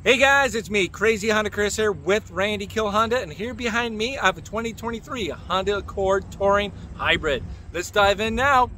Hey guys, it's me, Crazy Honda Chris here with Randy Kuehl Honda, and here behind me I have a 2023 Honda Accord Touring Hybrid. Let's dive in now.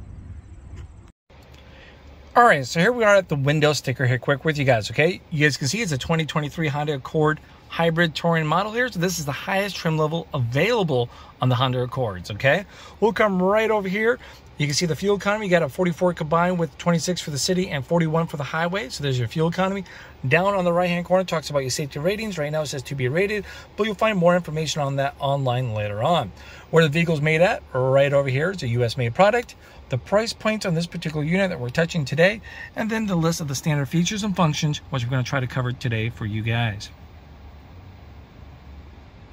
All right, so here we are at the window sticker here quick with you guys, okay? You guys can see it's a 2023 Honda Accord Hybrid Touring model here. So this is the highest trim level available on the Honda Accords, okay? We'll come right over here. You can see the fuel economy. You got a 44 combined with 26 for the city and 41 for the highway. So there's your fuel economy. Down on the right-hand corner talks about your safety ratings. Right now it says to be rated, but you'll find more information on that online later on. Where the vehicle's made at, right over here, it's a US-made product. The price points on this particular unit that we're touching today, and then the list of the standard features and functions, which we're going to try to cover today for you guys.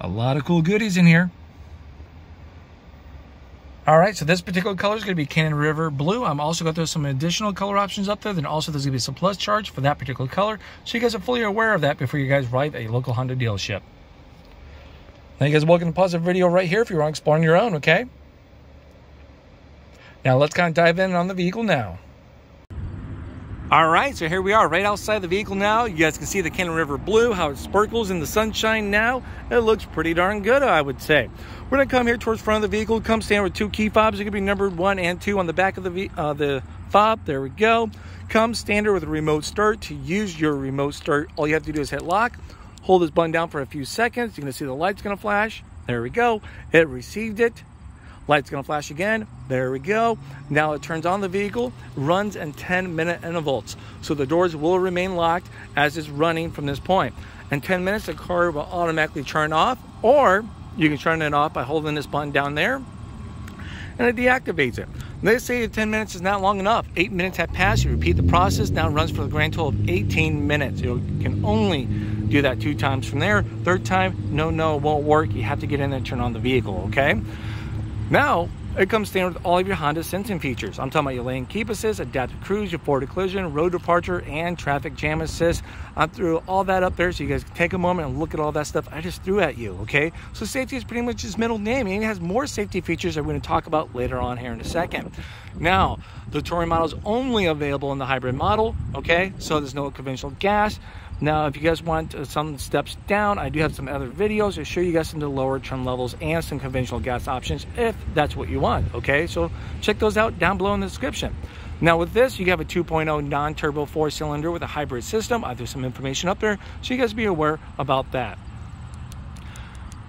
A lot of cool goodies in here. All right, so this particular color is going to be Canyon River Blue. I'm also going to throw some additional color options up there. Then also there's going to be some plus charge for that particular color. So you guys are fully aware of that before you guys arrive at a local Honda dealership. Now you guys are welcome to pause the video right here if you want to explore on your own, okay? Now let's kind of dive in on the vehicle now. All right, so here we are right outside the vehicle now. You guys can see the Canyon River Blue, how it sparkles in the sunshine now. It looks pretty darn good, I would say. We're going to come here towards the front of the vehicle. Come stand with two key fobs. They're going to be numbered 1 and 2 on the back of the fob. There we go. Come standard with a remote start. To use your remote start, all you have to do is hit lock. Hold this button down for a few seconds. You're going to see the light's going to flash. There we go. It received it. Light's going to flash again. There we go. Now it turns on the vehicle, runs in 10-minute intervals. So the doors will remain locked as it's running from this point. In 10 minutes, the car will automatically turn off, or you can turn it off by holding this button down there, and it deactivates it. Let's say 10 minutes is not long enough. 8 minutes have passed. You repeat the process. Now it runs for the grand total of 18 minutes. You can only do that 2 times from there. Third time, no, it won't work. You have to get in and turn on the vehicle, okay? Now, it comes standard with all of your Honda sensing features. I'm talking about your lane keep assist, adaptive cruise, your forward collision, road departure, and traffic jam assist. I threw all that up there so you guys can take a moment and look at all that stuff I just threw at you, okay? So safety is pretty much his middle name, and it has more safety features that we're going to talk about later on here in a second. Now, the Touring model is only available in the hybrid model, okay? So there's no conventional gas. Now, if you guys want some steps down, I do have some other videos to show you guys some of the lower trim levels and some conventional gas options if that's what you want, okay? So check those out down below in the description. Now with this, you have a 2.0 non-turbo 4-cylinder with a hybrid system. I threw some information up there so you guys be aware about that.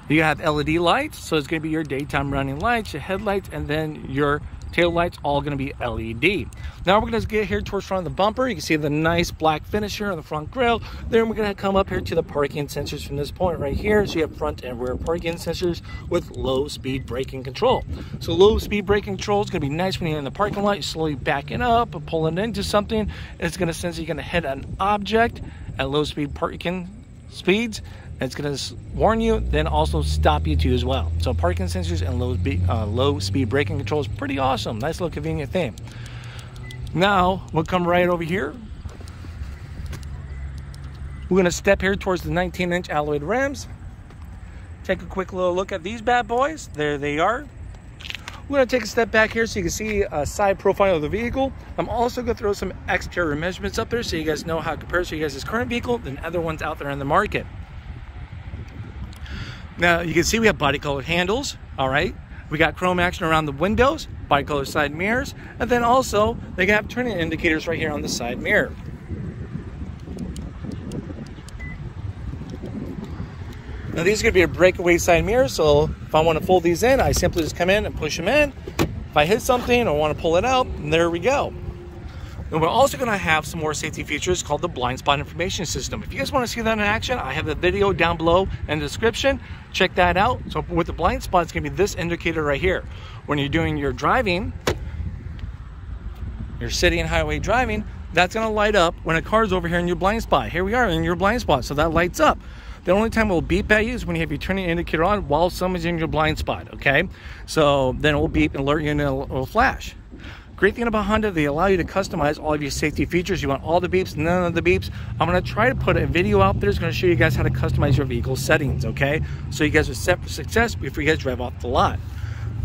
You have LED lights, so it's going to be your daytime running lights, your headlights, and then your tail lights all going to be LED. Now we're going to get here towards front of the bumper. You can see the nice black finish here on the front grille. Then we're going to come up here to the parking sensors from this point right here. So you have front and rear parking sensors with low speed braking control. So low speed braking control is going to be nice when you're in the parking lot. You're slowly backing up or pulling into something. It's going to sense you're going to hit an object at low speed parking speeds. It's going to warn you, then also stop you too as well. So parking sensors and low speed braking control is pretty awesome. Nice little convenient thing. Now we'll come right over here. We're going to step here towards the 19-inch alloyed rims. Take a quick little look at these bad boys. There they are. We're going to take a step back here so you can see a side profile of the vehicle. I'm also going to throw some exterior measurements up there so you guys know how it compares to you guys' current vehicle than other ones out there in the market. Now you can see we have body colored handles, all right? We got chrome action around the windows, body colored side mirrors, and then also they have turning indicators right here on the side mirror. Now these are going to be a breakaway side mirror, so if I want to fold these in, I simply just come in and push them in. If I hit something or want to pull it out, there we go. And we're also going to have some more safety features called the blind spot information system. If you guys want to see that in action, I have the video down below in the description. Check that out. So with the blind spot, it's going to be this indicator right here. When you're doing your driving, your city and highway driving, that's going to light up when a car's over here in your blind spot. Here we are in your blind spot, so that lights up. The only time it will beep at you is when you have your turning indicator on while someone's in your blind spot, okay? So then it will beep and alert you and it'll flash. Great thing about Honda, they allow you to customize all of your safety features. You want all the beeps, none of the beeps. I'm going to try to put a video out there that's going to show you guys how to customize your vehicle settings, okay? So you guys are set for success before you guys drive off the lot.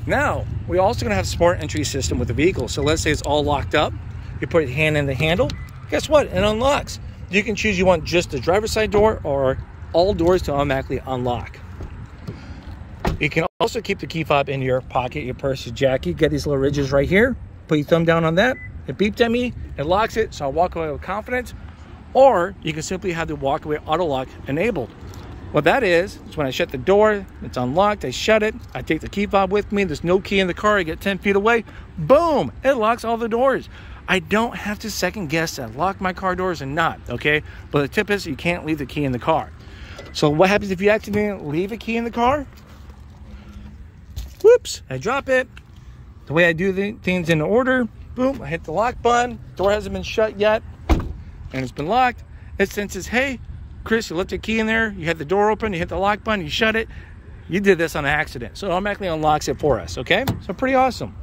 Now, we're also going to have smart entry system with the vehicle. So let's say it's all locked up. You put your hand in the handle. Guess what? It unlocks. You can choose you want just the driver's side door or all doors to automatically unlock. You can also keep the key fob in your pocket, your purse, your jacket. You get these little ridges right here. Put your thumb down on that. It beeped at me. It locks it, so I walk away with confidence. Or you can simply have the walk away auto lock enabled. What that is when I shut the door, it's unlocked, I shut it, I take the key fob with me, there's no key in the car, I get 10 feet away, boom, it locks all the doors. I don't have to second guess that lock my car doors or not, okay? But the tip is you can't leave the key in the car. So what happens if you accidentally leave a key in the car? Whoops, I drop it. The way I do the things in order, boom, I hit the lock button, door hasn't been shut yet, and it's been locked. It senses, hey, Chris, you left a key in there, you had the door open, you hit the lock button, you shut it. You did this on an accident. So it automatically unlocks it for us, okay? So pretty awesome.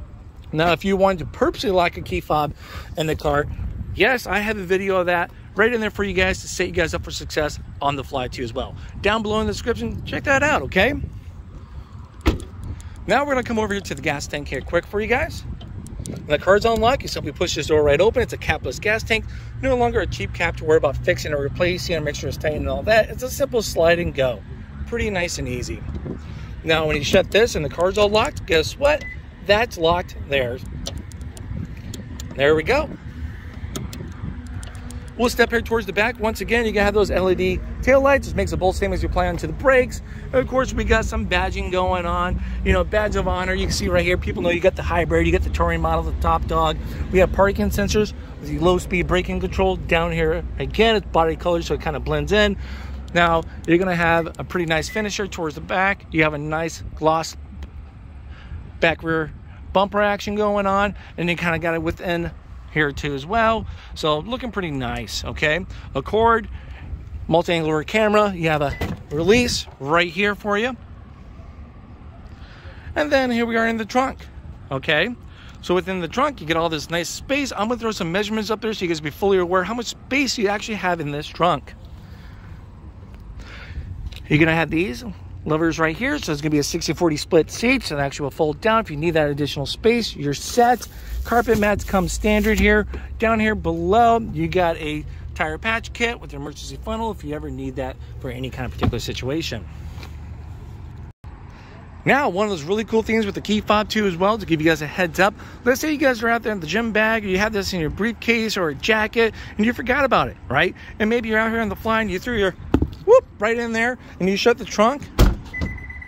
Now, if you wanted to purposely lock a key fob in the car, yes, I have a video of that right in there for you guys to set you guys up for success on the fly too as well. Down below in the description, check that out, okay? Now we're gonna come over here to the gas tank here quick for you guys. When the car's unlocked, you simply push this door right open. It's a capless gas tank. No longer a cheap cap to worry about fixing or replacing or make sure it's tight and all that. It's a simple slide and go. Pretty nice and easy. Now, when you shut this and the car's all locked, guess what? That's locked there. There we go. We'll step here towards the back. Once again, you gotta have those LED tail lights. This makes a bold statement as you apply onto the brakes. And of course, we got some badging going on. You know, badge of honor. You can see right here, people know you got the hybrid, you got the touring model, the top dog. We have parking sensors with the low speed braking control down here. Again, it's body color, so it kind of blends in. Now, you're gonna have a pretty nice finisher towards the back. You have a nice gloss back rear bumper action going on, and you kind of got it within here too as well. So looking pretty nice, okay? Accord, multi-angle rear camera. You have a release right here for you. And then here we are in the trunk, okay? So within the trunk, you get all this nice space. I'm gonna throw some measurements up there so you guys be fully aware how much space you actually have in this trunk. You're gonna have these levers right here, so it's gonna be a 60-40 split seat, so it actually will fold down. If you need that additional space, you're set. Carpet mats come standard here. Down here below, you got a tire patch kit with an emergency funnel if you ever need that for any kind of particular situation. Now, one of those really cool things with the key fob too as well, to give you guys a heads up, let's say you guys are out there in the gym bag, or you have this in your briefcase or a jacket, and you forgot about it, right? And maybe you're out here on the fly and you threw your whoop right in there, and you shut the trunk.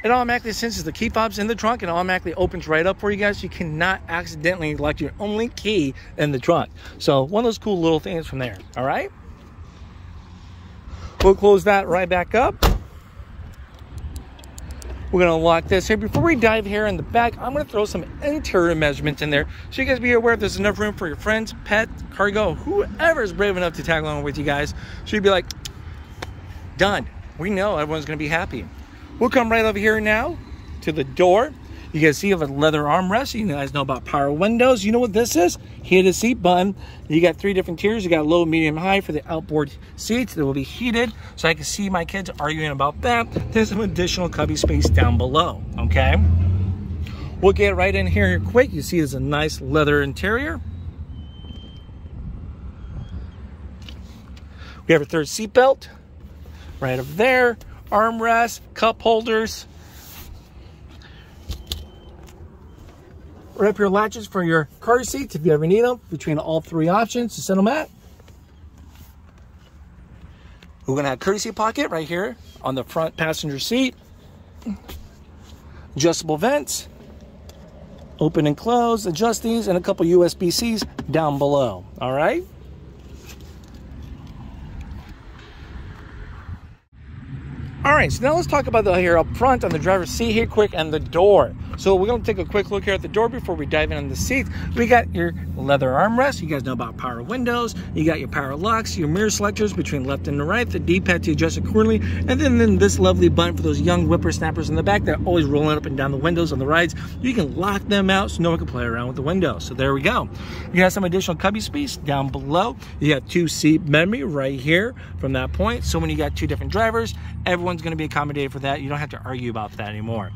It automatically senses the key fob's in the trunk and automatically opens right up for you guys. You cannot accidentally lock your only key in the trunk. So one of those cool little things from there, all right? We'll close that right back up. We're gonna lock this here. Before we dive here in the back, I'm gonna throw some interior measurements in there so you guys be aware if there's enough room for your friends, pet, cargo, whoever is brave enough to tag along with you guys. So you'd be like, done. We know everyone's gonna be happy. We'll come right over here now to the door. You guys see you have a leather armrest. You guys know about power windows. You know what this is? Heated seat button. You got 3 different tiers. You got low, medium, high for the outboard seats that will be heated. So I can see my kids arguing about that. There's some additional cubby space down below, okay? We'll get right in here quick. You see there's a nice leather interior. We have a third seat belt right over there. Armrest, cup holders. Right up your latches for your car seats if you ever need them, between all 3 options to set them at. We're gonna have courtesy pocket right here on the front passenger seat. Adjustable vents, open and close, adjust these, and a couple USB-Cs down below, all right? All right, so now let's talk about the here up front on the driver's seat here quick and the door. So we're gonna take a quick look here at the door before we dive in on the seats. We got your leather armrest. You guys know about power windows. You got your power locks, your mirror selectors between left and the right, the D-pad to adjust accordingly, and then this lovely button for those young whippersnappers in the back that are always rolling up and down the windows on the rides. You can lock them out so no one can play around with the windows. So there we go. You got some additional cubby space down below. You have 2 seat memory right here from that point. So when you got 2 different drivers, everyone's going to be accommodated for that. You don't have to argue about that anymore.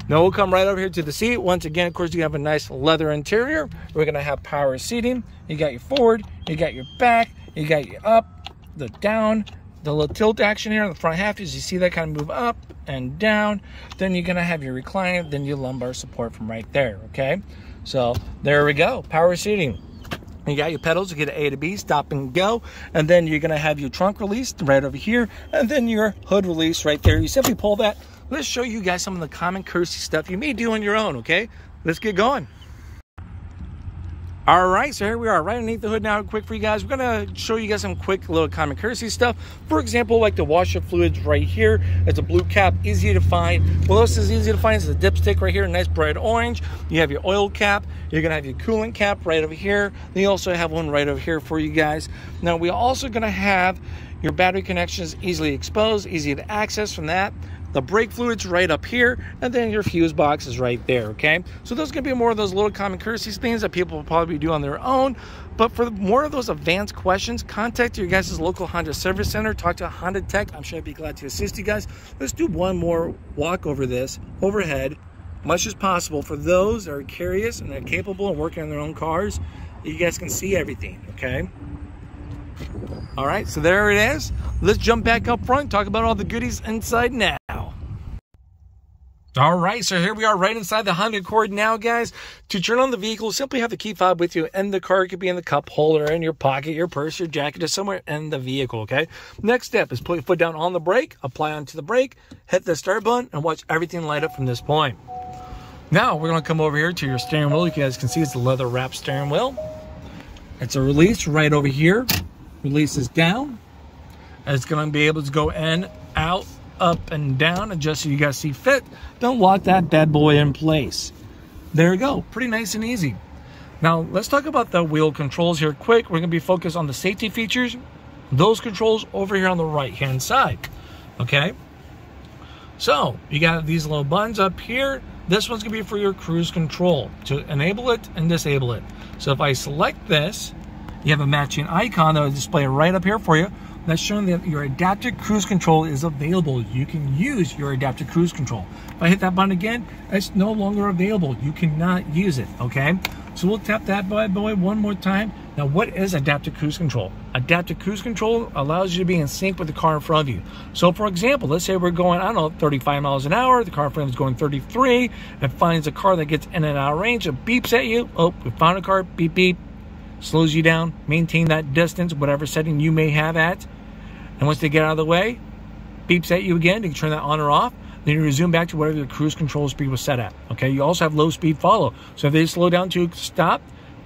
Now we'll come right over here to the seat. Once again, of course, you have a nice leather interior. We're going to have power seating. You got your forward, you got your back, you got your up, the down, the little tilt action here on the front half, as you see that kind of move up and down. Then you're gonna have your recline, then your lumbar support from right there, okay? So there we go, power seating. You got your pedals to get A to B, stop and go, and then you're gonna have your trunk release right over here, and then your hood release right there. You simply pull that. Let's show you guys some of the common courtesy stuff you may do on your own, okay? Let's get going. All right, so here we are right underneath the hood now. Quick for you guys, we're gonna show you guys some quick little common courtesy stuff. For example, like the washer fluids right here. It's a blue cap, easy to find. What else is easy to find? It's a dipstick right here, nice bright orange. You have your oil cap. You're gonna have your coolant cap right over here. Then you also have one right over here for you guys. Now we're also gonna have your battery connections easily exposed, easy to access from that. The brake fluid's right up here, and then your fuse box is right there, okay? So those are gonna be more of those little common courtesy things that people will probably do on their own. But for more of those advanced questions, contact your guys' local Honda service center, talk to a Honda tech. I'm sure I'd be glad to assist you guys. Let's do one more walk over this overhead, much as possible, for those that are curious and are capable of working on their own cars. You guys can see everything, okay? All right, so there it is. Let's jump back up front and talk about all the goodies inside now. All right, so here we are right inside the Honda Accord now, guys. To turn on the vehicle, simply have the key fob with you in the car. It could be in the cup holder, in your pocket, your purse, your jacket, or somewhere in the vehicle, okay? Next step is put your foot down on the brake, apply onto the brake, hit the start button, and watch everything light up from this point. Now, we're gonna come over here to your steering wheel. You guys can see it's a leather wrapped steering wheel. It's a release right over here. Releases down. And it's gonna be able to go in, out, up and down, adjust so you guys see fit. Don't lock that bad boy in place. There we go, pretty nice and easy. Now let's talk about the wheel controls here quick. We're gonna be focused on the safety features. Those controls over here on the right hand side, okay? So you got these little buttons up here. This one's gonna be for your cruise control, to enable it and disable it. So if I select this, you have a matching icon that will display right up here for you. That's showing that your adaptive cruise control is available. You can use your adaptive cruise control. If I hit that button again, it's no longer available. You cannot use it, okay? So we'll tap that bad boy one more time. Now, what is adaptive cruise control? Adaptive cruise control allows you to be in sync with the car in front of you. So for example, let's say we're going, I don't know, 35 miles an hour. The car in front of us is going 33. It finds a car that gets in and out of range. It beeps at you. Oh, we found a car, beep, beep. Slows you down, maintain that distance, whatever setting you may have at. And once they get out of the way, beeps at you again. You can turn that on or off. Then you resume back to whatever your cruise control speed was set at. Okay, you also have low speed follow. So if they slow down to stop,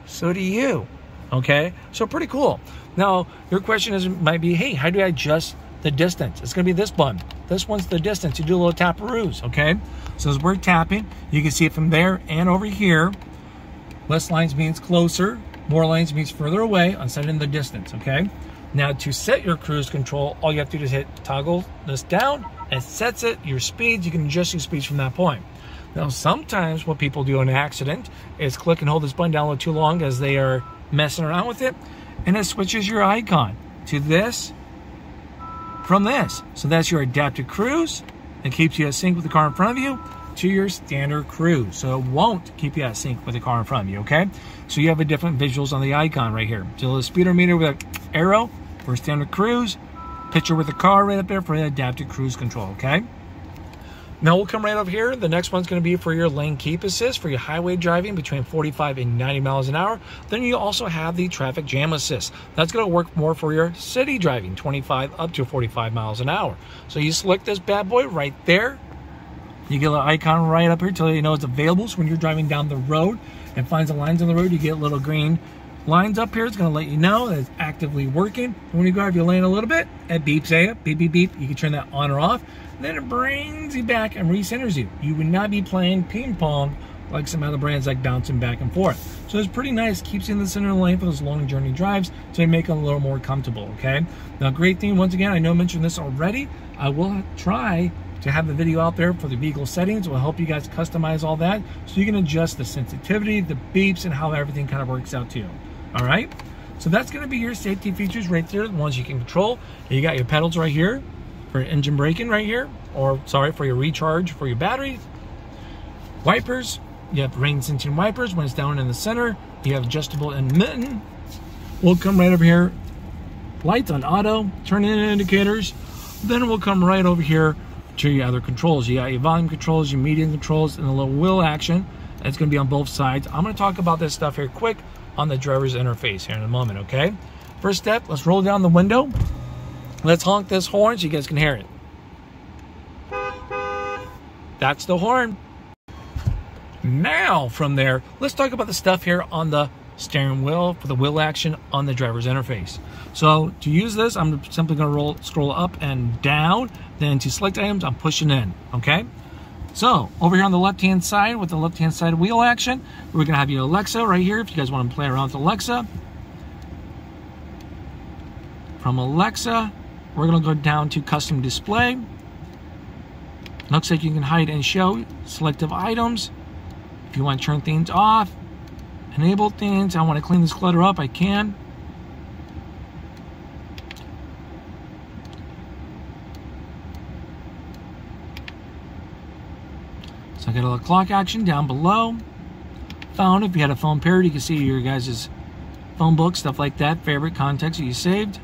so do you. Okay, so pretty cool. Now, your question might be, hey, how do I adjust the distance? It's gonna be this button. This one's the distance. You do a little tap-a-roos, okay? So as we're tapping, you can see it from there and over here. Less lines means closer. More lines means further away on setting the distance, okay? Now to set your cruise control, all you have to do is hit toggle this down. It sets it, your speeds. You can adjust your speeds from that point. Now sometimes what people do in an accident is click and hold this button down a little too long as they are messing around with it, and it switches your icon to this from this. So that's your adaptive cruise. It keeps you in sync with the car in front of you, to your standard cruise. So it won't keep you out of sync with the car in front of you, okay? So you have a different visuals on the icon right here. So the speedometer with an arrow for standard cruise, picture with the car right up there for adaptive cruise control, okay? Now we'll come right over here. The next one's gonna be for your lane keep assist for your highway driving between 45 and 90 miles an hour. Then you also have the traffic jam assist. That's gonna work more for your city driving, 25 up to 45 miles an hour. So you select this bad boy right there. You get a little icon right up here to let you know it's available. So when you're driving down the road and finds the lines on the road, you get little green lines up here. It's going to let you know that it's actively working. And when you go out of your lane a little bit, it beeps at you, beep, beep, beep. You can turn that on or off. And then it brings you back and recenters you. You would not be playing ping pong like some other brands, like bouncing back and forth. So it's pretty nice. Keeps you in the center of the lane for those long journey drives to make it a little more comfortable, okay? Now, great thing, once again, I know I mentioned this already. I will try to have the video out there for the vehicle settings. Will help you guys customize all that so you can adjust the sensitivity, the beeps, and how everything kind of works out to you. All right, so that's going to be your safety features right there, the ones you can control. You got your pedals right here for engine braking right here, or sorry, for your recharge for your batteries. Wipers, you have rain sensing wipers when it's down in the center. You have adjustable and mitten. We'll come right over here lights on auto, turn in indicators. Then we'll come right over here to your other controls. You got your volume controls, your medium controls, and a little wheel action. It's going to be on both sides. I'm going to talk about this stuff here quick on the driver's interface here in a moment, okay? First step, let's roll down the window. Let's honk this horn so you guys can hear it. That's the horn. Now, from there, let's talk about the stuff here on the steering wheel for the wheel action on the driver's interface. So to use this, I'm simply going to scroll up and down. Then to select items, I'm pushing in, okay? So over here on the left-hand side with the left-hand side wheel action, we're going to have your Alexa right here if you guys want to play around with Alexa. From Alexa, we're going to go down to custom display. Looks like you can hide and show selective items. If you want to turn things off, enable things, I want to clean this clutter up, I can. So I got a little clock action down below. Phone, if you had a phone paired, you can see your guys' phone book, stuff like that, favorite contacts that you saved.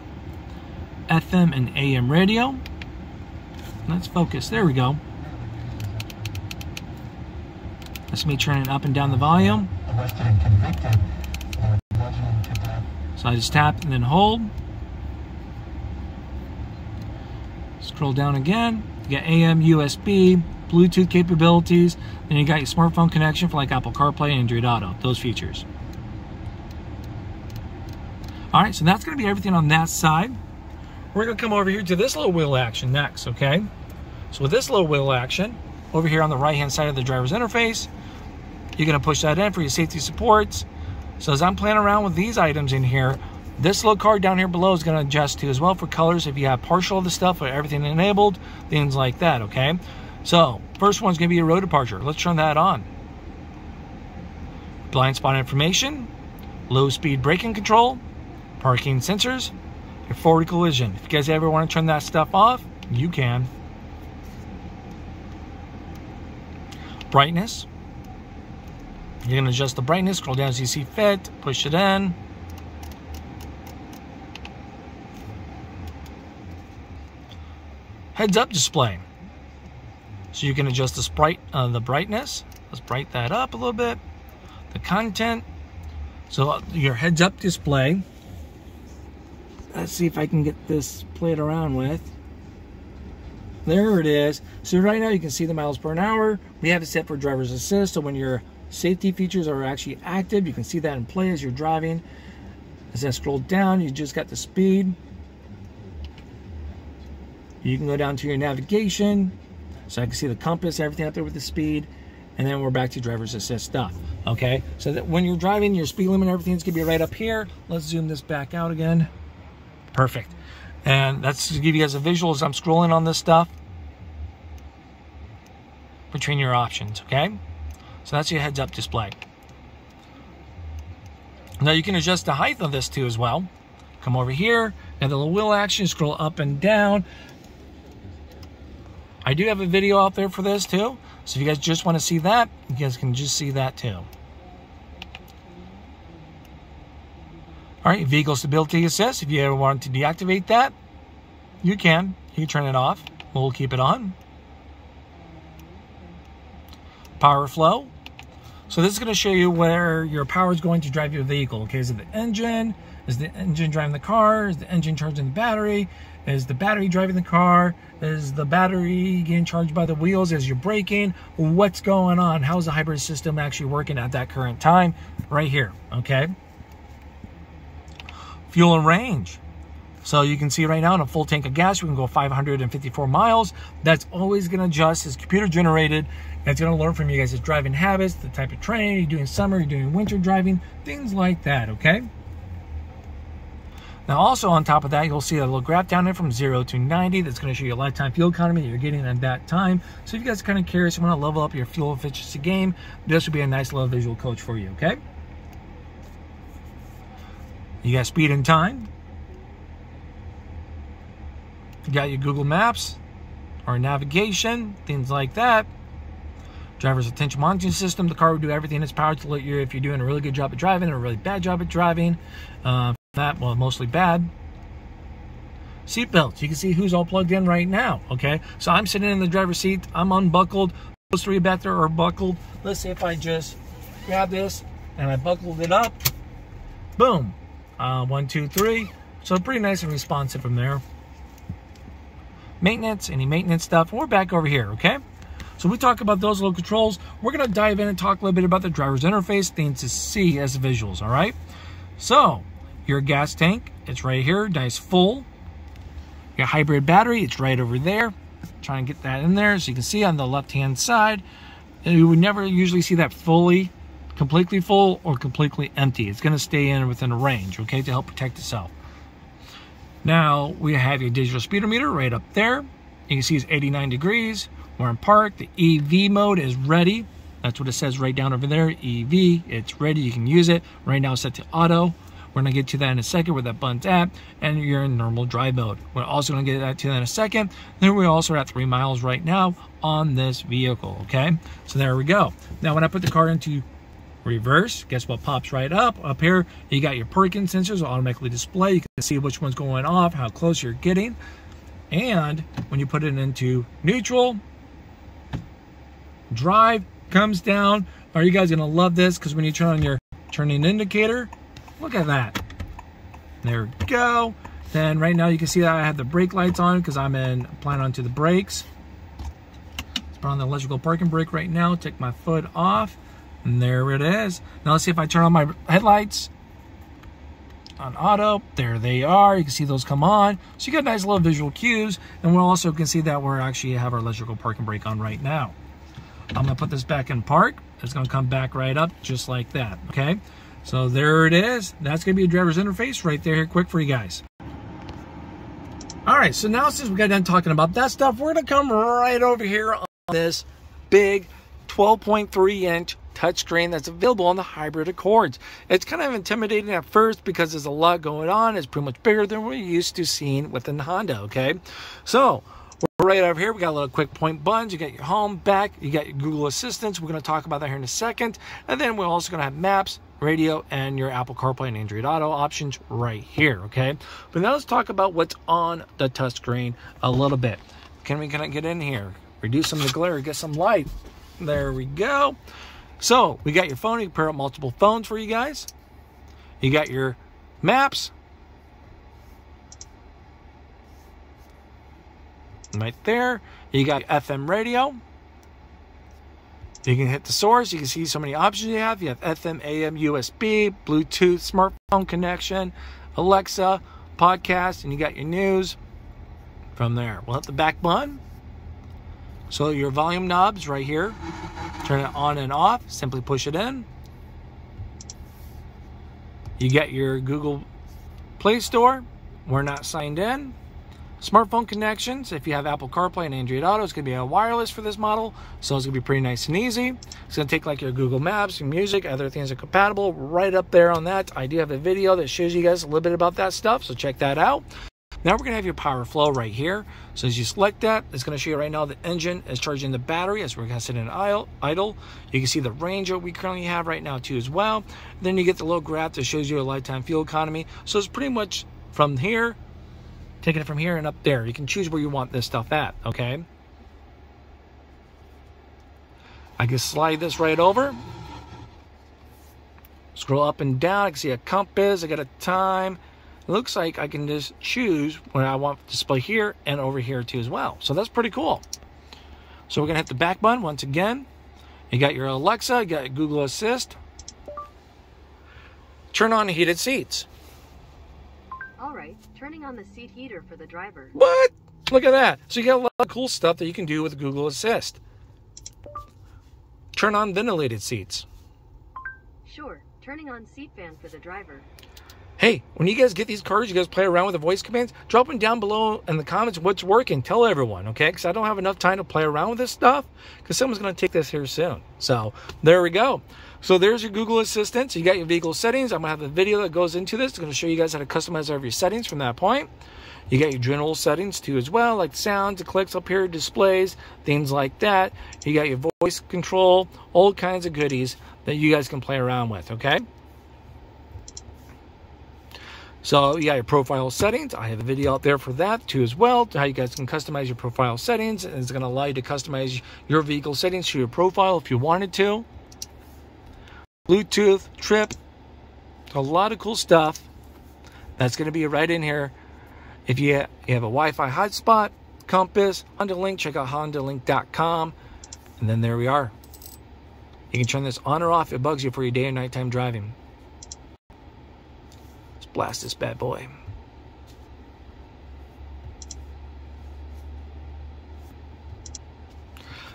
FM and AM radio. Let's focus, there we go. That's me turning up and down the volume. So I just tap and then hold. Scroll down again. You got AM, USB, Bluetooth capabilities. Then you got your smartphone connection for like Apple CarPlay and Android Auto. Those features. Alright, so that's going to be everything on that side. We're going to come over here to this little wheel action next, okay? So with this little wheel action, over here on the right-hand side of the driver's interface, you're going to push that in for your safety supports. So as I'm playing around with these items in here, this little card down here below is going to adjust to as well for colors if you have partial of the stuff or everything enabled, things like that, okay? So first one's going to be your road departure. Let's turn that on. Blind spot information, low speed braking control, parking sensors, your forward collision. If you guys ever want to turn that stuff off, you can. Brightness. You're going to adjust the brightness, scroll down as you see fit, push it in. Heads up display. So you can adjust the brightness. Let's brighten that up a little bit. The content. So your heads up display. Let's see if I can get this played around with. There it is. So right now you can see the miles per hour. We have it set for driver's assist. So when your safety features are actually active, you can see that in play as you're driving. As I scroll down, you just got the speed. You can go down to your navigation. So I can see the compass, everything out there with the speed. And then we're back to driver's assist stuff. Okay, so that when you're driving, your speed limit and everything's gonna be right up here. Let's zoom this back out again. Perfect. And that's to give you guys a visual as I'm scrolling on this stuff between your options, okay? So that's your heads up display. Now you can adjust the height of this too as well. Come over here, and the little wheel action, scroll up and down. I do have a video out there for this too. So if you guys just want to see that, you guys can just see that too. All right, vehicle stability assist. If you ever want to deactivate that, you can. You can turn it off. We'll keep it on. Power flow. So this is going to show you where your power is going to drive your vehicle. Okay, is it the engine? Is the engine driving the car? Is the engine charging the battery? Is the battery driving the car? Is the battery getting charged by the wheels as you're braking? What's going on? How's the hybrid system actually working at that current time? Right here, okay? Fuel and range. So you can see right now in a full tank of gas, we can go 554 miles. That's always going to adjust. It's computer generated. It's going to learn from you guys' driving habits, the type of terrain, you're doing summer, you're doing winter driving, things like that, okay? Now also on top of that, you'll see a little graph down there from 0 to 90. That's going to show you a lifetime fuel economy that you're getting at that time. So if you guys are kind of curious, you want to level up your fuel efficiency game, this would be a nice little visual coach for you, okay? You got speed and time. You got your Google Maps or navigation, things like that. Driver's attention monitoring system. The car will do everything in its power to let you if you're doing a really good job at driving or a really bad job at driving. Well, mostly bad. seat belts. You can see who's all plugged in right now, okay? So I'm sitting in the driver's seat. I'm unbuckled. Those three back there are buckled. Let's see if I just grab this and I buckled it up. Boom. 1, 2, 3. So pretty nice and responsive from there. Maintenance, any maintenance stuff. And we're back over here, okay? So we talk about those little controls. We're going to dive in and talk a little bit about the driver's interface, things to see as visuals, all right? So your gas tank, it's right here, nice full. Your hybrid battery, it's right over there. Try and get that in there so you can see on the left-hand side. And you would never usually see that completely full or completely empty. It's going to stay in within a range, okay, to help protect itself. Now we have your digital speedometer right up there. You can see it's 89 degrees. We're in park. The EV mode is ready. That's what it says right down over there. EV, it's ready. You can use it. Right now it's set to auto. We're going to get to that in a second where that button's at. And you're in normal drive mode. We're also going to get to that in a second. Then we're also at 3 miles right now on this vehicle, okay? So there we go. Now when I put the car into reverse, guess what pops right up here? You got your parking sensors will automatically display. You can see which one's going off, how close you're getting. And when you put it into neutral, drive comes down. Are you guys gonna love this? Because when you turn on your turning indicator, look at that. There we go. Then right now you can see that I have the brake lights on because I'm applying onto the brakes. Let's put on the electrical parking brake right now. Take my foot off. And there it is. Now let's see if I turn on my headlights on auto. There they are. You can see those come on. So you got nice little visual cues. And we also can see that we're actually have our electrical parking brake on right now. I'm going to put this back in park. It's going to come back right up just like that. Okay. So there it is. That's going to be a driver's interface right there, quick for you guys. All right. So now since we got done talking about that stuff, we're going to come right over here on this big 12.3-inch touchscreen that's available on the hybrid Accords. It's kind of intimidating at first because there's a lot going on. It's pretty much bigger than we're used to seeing within Honda, okay? So we're right over here. We got a little quick point buttons. You got your home, back. You got your Google Assistants. We're going to talk about that here in a second. And then we're also going to have maps, radio, and your Apple CarPlay and Android Auto options right here, okay? But now let's talk about what's on the touchscreen a little bit. Can I get in here? Reduce some of the glare, get some light. There we go. So we got your phone. You can pair up multiple phones for you guys. You got your maps right there. You got FM radio. You can hit the source. You can see so many options you have. You have FM, AM, USB, Bluetooth, smartphone connection, Alexa, podcast, and you got your news from there. We'll hit the back button. So your volume knobs right here. Turn it on and off. Simply push it in. You get your Google Play Store. We're not signed in. Smartphone connections. If you have Apple CarPlay and Android Auto, it's going to be a wireless for this model. So it's going to be pretty nice and easy. It's going to take like your Google Maps, your music, other things are compatible. Right up there on that, I do have a video that shows you guys a little bit about that stuff. So check that out. Now we're going to have your power flow right here. So as you select that, it's going to show you right now the engine is charging the battery as we're going to sit in idle. You can see the range that we currently have right now too as well. Then you get the little graph that shows you a lifetime fuel economy. So it's pretty much from here, taking it from here and up there. You can choose where you want this stuff at, okay? I can slide this right over. Scroll up and down. I can see a compass. I got a time. It looks like I can just choose what I want to display here and over here too as well. So that's pretty cool. So we're going to hit the back button once again. You got your Alexa, you got Google Assist. Turn on heated seats. All right, turning on the seat heater for the driver. What? Look at that. So you got a lot of cool stuff that you can do with Google Assist. Turn on ventilated seats. Sure, turning on seat fan for the driver. Hey, when you guys get these cars, you guys play around with the voice commands, drop them down below in the comments what's working. Tell everyone, okay? Because I don't have enough time to play around with this stuff because someone's going to take this here soon. So there we go. So there's your Google Assistant. So you got your vehicle settings. I'm going to have a video that goes into this. It's going to show you guys how to customize all of your settings from that point. You got your general settings too as well, like sounds, the clicks up here, displays, things like that. You got your voice control, all kinds of goodies that you guys can play around with, okay? So you got your profile settings. I have a video out there for that too as well, how you guys can customize your profile settings. And it's going to allow you to customize your vehicle settings to your profile if you wanted to. Bluetooth, trip, a lot of cool stuff. That's going to be right in here. If you have a Wi-Fi hotspot, compass, Honda Link, check out HondaLink.com. And then there we are. You can turn this on or off. It bugs you for your day or nighttime driving. Let's blast this bad boy.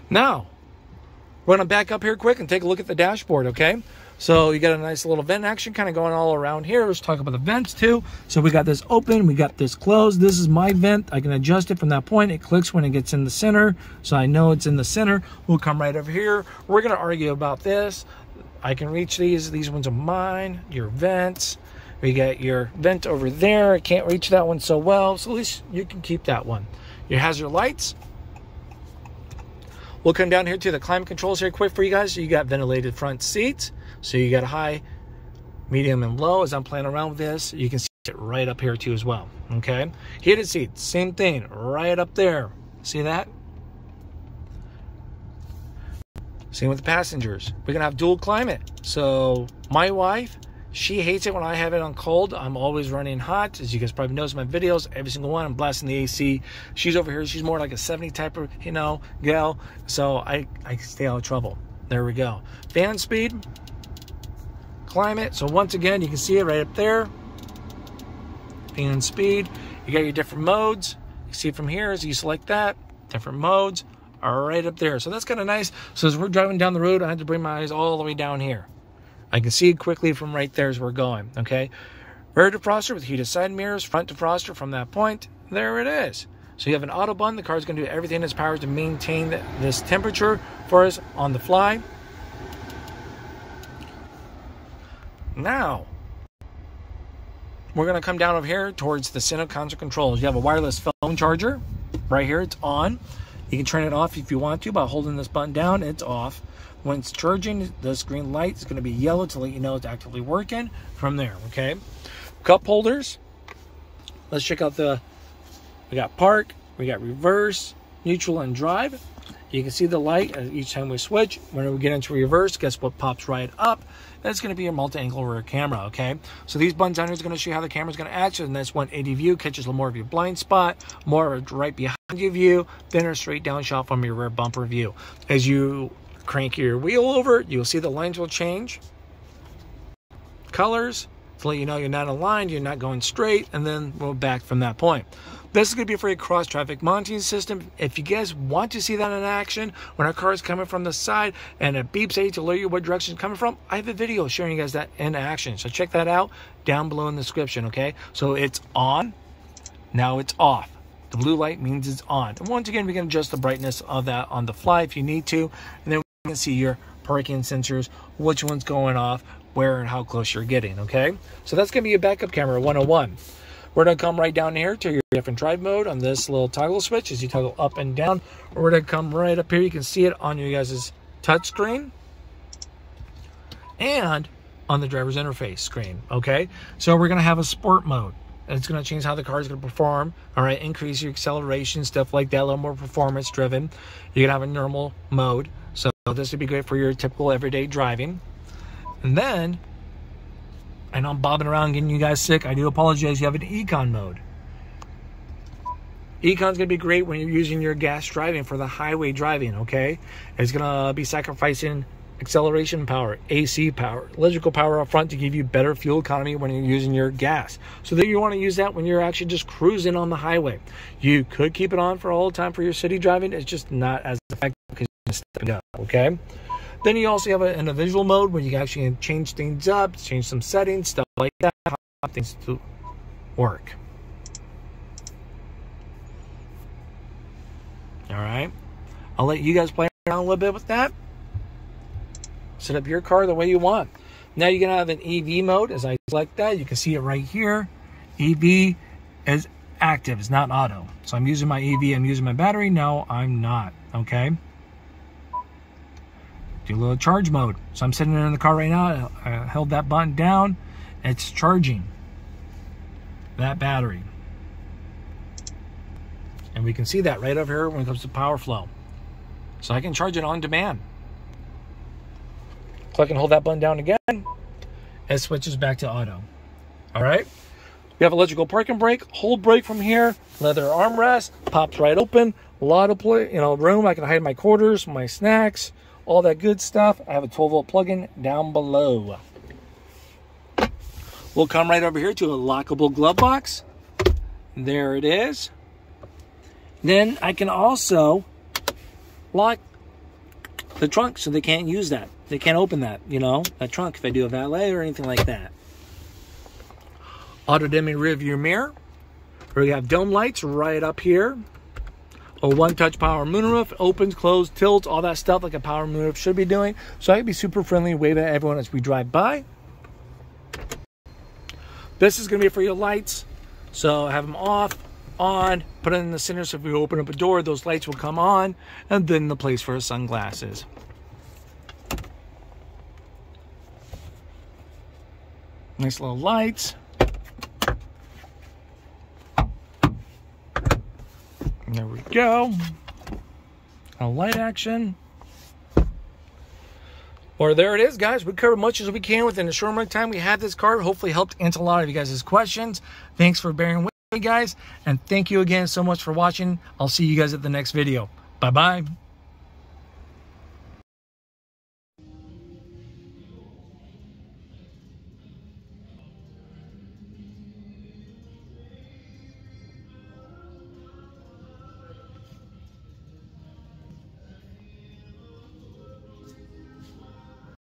Now, we're going to back up here quick and take a look at the dashboard, okay? So you got a nice little vent action kind of going all around here. Let's talk about the vents too. So we got this open, we got this closed. This is my vent. I can adjust it from that point. It clicks when it gets in the center. So I know it's in the center. We'll come right over here. We're going to argue about this. I can reach these. These ones are mine. Your vents. We got your vent over there. I can't reach that one so well. So at least you can keep that one. Your hazard lights. We'll come down here to the climate controls here quick for you guys. So you got ventilated front seats. So you got high, medium, and low. As I'm playing around with this, you can see it right up here too as well. Okay, heated seats, same thing, right up there. See that? Same with the passengers. We're gonna have dual climate. So my wife, she hates it when I have it on cold. I'm always running hot. As you guys probably notice in my videos, every single one, I'm blasting the AC. She's over here. She's more like a 70 type of, gal. So I stay out of trouble. There we go. Fan speed. Climate. So once again, you can see it right up there. Fan speed. You got your different modes. You see it from here as you select that. Different modes are right up there. So that's kind of nice. So as we're driving down the road, I had to bring my eyes all the way down here. I can see it quickly from right there as we're going. Okay. Rear defroster with heated side mirrors. Front defroster from that point. There it is. So you have an auto button. The car is going to do everything in its power to maintain this temperature for us on the fly. Now, we're going to come down over here towards the center console controls. You have a wireless phone charger. Right here, it's on. You can turn it off if you want to by holding this button down. It's off. When it's charging, this green light is going to be yellow to let you know it's actively working from there, okay? Cup holders. Let's check out we got park, we got reverse, neutral, and drive. You can see the light each time we switch. When we get into reverse, guess what pops right up? That's going to be your multi-angle rear camera, okay? So these buttons down here is going to show you how the camera is going to act. So this 180 view catches a little more of your blind spot, more of a right behind you view, then a straight down shot from your rear bumper view. As you crank your wheel over, you'll see the lines will change. Colors, to let you know you're not aligned, you're not going straight, and then we'll back from that point. This is going to be for a cross-traffic monitoring system. If you guys want to see that in action, when our car is coming from the side and it beeps at you to alert you what direction it's coming from, I have a video showing you guys that in action. So check that out down below in the description, okay? So it's on, now it's off. The blue light means it's on. And once again, we can adjust the brightness of that on the fly if you need to. And then we can see your parking sensors, which one's going off, where and how close you're getting, okay? So that's going to be a backup camera 101. We're going to come right down here to your different drive mode on this little toggle switch as you toggle up and down. We're going to come right up here. You can see it on your guys' touch screen and on the driver's interface screen, okay? So we're going to have a sport mode. It's going to change how the car is going to perform, all right? Increase your acceleration, stuff like that, a little more performance driven. You're going to have a normal mode. So this would be great for your typical everyday driving. And then, I know I'm bobbing around getting you guys sick. I do apologize. You have an econ mode. Econ's going to be great when you're using your gas driving for the highway driving, okay? It's going to be sacrificing acceleration power, AC power, electrical power up front to give you better fuel economy when you're using your gas. So that you want to use that when you're actually just cruising on the highway. You could keep it on for all the time for your city driving. It's just not as effective because you just step it up, okay? Then you also have in a visual mode where you can actually change things up, change some settings, stuff like that, how things to work. All right. I'll let you guys play around a little bit with that. Set up your car the way you want. Now you're going to have an EV mode. As I select that, you can see it right here. EV is active. It's not auto. So I'm using my EV. I'm using my battery. No, I'm not. Okay. Do a little charge mode. So I'm sitting in the car right now. I held that button down. It's charging. that battery. And we can see that right over here when it comes to power flow. So I can charge it on demand. So I can hold that button down again. It switches back to auto. All right. We have electrical parking brake, hold brake from here, leather armrest, pops right open. A lot of room. I can hide my quarters, my snacks, all that good stuff. I have a 12-volt plug-in down below. We'll come right over here to a lockable glove box. There it is. Then I can also lock the trunk so they can't use that. They can't open that, that trunk if I do a valet or anything like that. Auto dimming rear view mirror. We have dome lights right up here. A one-touch power moonroof, opens, closes, tilts, all that stuff like a power moonroof should be doing. So I can be super friendly and wave at everyone as we drive by. This is going to be for your lights. So have them off, on, put it in the center so if we open up a door, those lights will come on, and then the place for sunglasses. Nice little lights. There we go. A light action. Well, there it is, guys. We covered much as we can within the short amount of time we had this car. Hopefully helped answer a lot of you guys' questions. Thanks for bearing with me, guys. And thank you again so much for watching. I'll see you guys at the next video. Bye-bye.